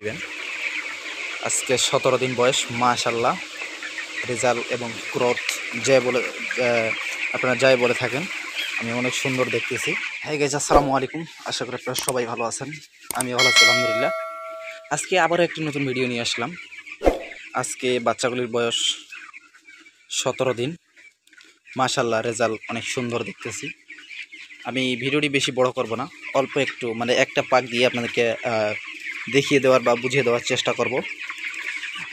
দিবেন। আজকে 17 দিন বয়স, মাশাআল্লাহ। রেজাল্ট এবং গ্রোথ যে বলে আপনারা যাই বলে থাকেন, আমি অনেক সুন্দর দেখতেছি। হাই গাইস, আসসালামু আলাইকুম। আশা করি আপনারা সবাই ভালো আছেন। আমি ভালো আছি আলহামদুলিল্লাহ। আজকে আবারও একটি নতুন ভিডিও নিয়ে আসলাম। আজকে বাচ্চাগুলির বয়স 17 দিন, মাশাআল্লাহ। রেজাল্ট অনেক সুন্দর দেখতেছি। আমি ভিডিওটি বেশি বড় করব না, অল্প একটু মানে একটা পাক দিয়ে আপনাদেরকে দেখিয়ে দেওয়ার বা বুঝিয়ে দেওয়ার চেষ্টা করব।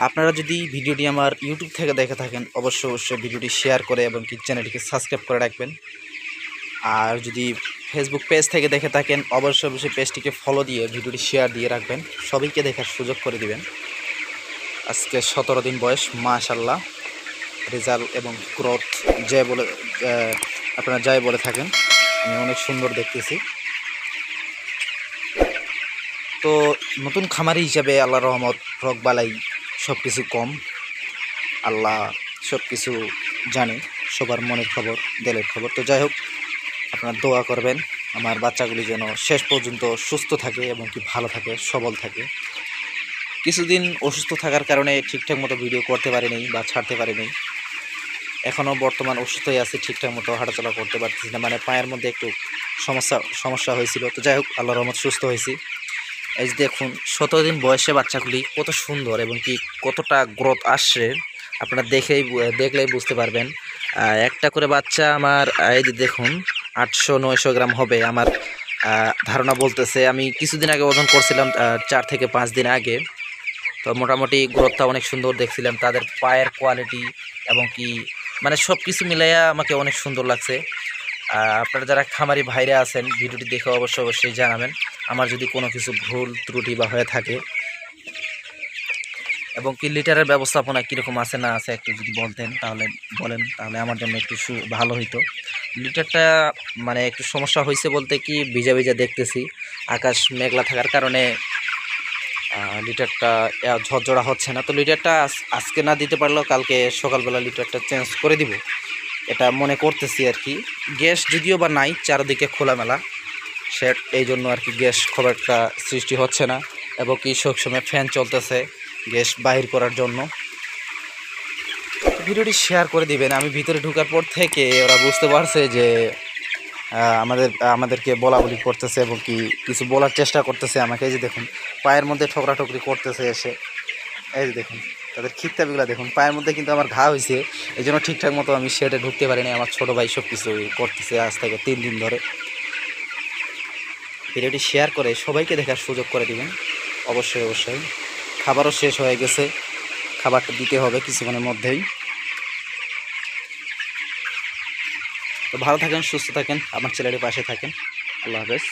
আপনারা যদি ভিডিওটি আমার ইউটিউব থেকে দেখে থাকেন, অবশ্যই ভিডিওটি শেয়ার করে এবং কি চ্যানেলটিকে সাবস্ক্রাইব করে রাখবেন। আর যদি ফেসবুক পেজ থেকে দেখে থাকেন, অবশ্যই পেজটিকে ফলো দিয়ে ভিডিওটি শেয়ার দিয়ে রাখবেন, সবাইকে দেখার সুযোগ করে দিবেন। আজকে 17 দিন বয়স, মাশাআল্লাহ। রেজাল্ট এবং গ্রোথ যে বলে আপনারা যাই বলে থাকেন, আমি অনেক সুন্দর দেখতেছি। তো নতুন খামারি হিসাবে আল্লাহর রহমত, রোগবালাই সব কিছু কম। আল্লাহ সব কিছু জানে, সবার মনের খবর, দিলের খবর। তো যাই হোক, আপনারা দোয়া করবেন আমার বাচ্চাগুলি যেন শেষ পর্যন্ত সুস্থ থাকে এবং কি ভালো থাকে, সবল থাকে। কিছুদিন অসুস্থ থাকার কারণে ঠিকঠাক মতো ভিডিও করতে পারিনি বা ছাড়তে পারিনি। এখনও বর্তমান অসুস্থই আছি, ঠিকঠাক মতো হাঁটাচলা করতে পারতেছি না, মানে পায়ের মধ্যে একটু সমস্যা হয়েছিল। তো যাই হোক, আল্লাহর রহমত সুস্থ হয়েছি। এই যে দেখুন, 17 দিন বয়সে বাচ্চাগুলি কত সুন্দর এবং কি কতটা গ্রোথ আসছে, আপনারা দেখলেই বুঝতে পারবেন। একটা করে বাচ্চা আমার, এই যে দেখুন, 800-900 গ্রাম হবে আমার ধারণা বলতেছে। আমি কিছুদিন আগে ওজন করছিলাম, 4 থেকে 5 দিন আগে। তো মোটামুটি গ্রোথটা অনেক সুন্দর দেখছিলাম, তাদের পায়ের কোয়ালিটি এবং কি মানে সব কিছু মিলাইয়া আমাকে অনেক সুন্দর লাগছে। আপনারা যারা খামারি ভাইরা আছেন, ভিডিওটি দেখে অবশ্যই জানাবেন আমার যদি কোনো কিছু ভুল ত্রুটি বা হয়ে থাকে, এবং কি লিটারের ব্যবস্থাপনা কীরকম আছে না আছে একটু যদি বলতেন, তাহলে আমার জন্য একটু ভালো হইতো। লিটারটা মানে একটু সমস্যা হয়েছে বলতে কি, ভিজা ভিজা দেখতেছি, আকাশ মেঘলা থাকার কারণে লিটারটা ঝরঝরা হচ্ছে না। তো লিটারটা আজকে না দিতে পারলেও কালকে সকালবেলা লিটারটা চেঞ্জ করে দিব, এটা মনে করতেছি আর কি। গ্যাস যদিও বা নাই, চারদিকে খোলামেলা শেড, এই জন্য আর কি গ্যাস খুব একটা সৃষ্টি হচ্ছে না, এবং কি সবসময় ফ্যান চলতেছে গ্যাস বাহির করার জন্য। ভিডিওটি শেয়ার করে দিবেন। আমি ভিতরে ঢোকার পর থেকে ওরা বুঝতে পারছে যে আমাদেরকে বলাবলি করতেছে এবং কি কিছু বলার চেষ্টা করতেছে আমাকে। এই যে দেখুন, পায়ের মধ্যে ঠোকরাঠুকরি করতেছে এসে। এই যে দেখুন, তাদের খিত্তাবিগুলা দেখুন, পায়ের মধ্যে কিন্তু আমার ঘা হয়েছে, এই জন্য ঠিকঠাক মতো আমি শেডে ঢুকতে পারিনি। আমার ছোটো ভাই সব কিছু করতেছে আজ থেকে 3 দিন ধরে। ভিডিওটি শেয়ার করে সবাইকে দেখার সুযোগ করে দিবেন। অবশ্যই খাবারও শেষ হয়ে গেছে, খাবারটা দিতে হবে কিছুক্ষণের মধ্যেই। তো ভালো থাকেন, সুস্থ থাকেন, আমার চ্যানেলের পাশে থাকেন। আল্লাহ হাফেজ।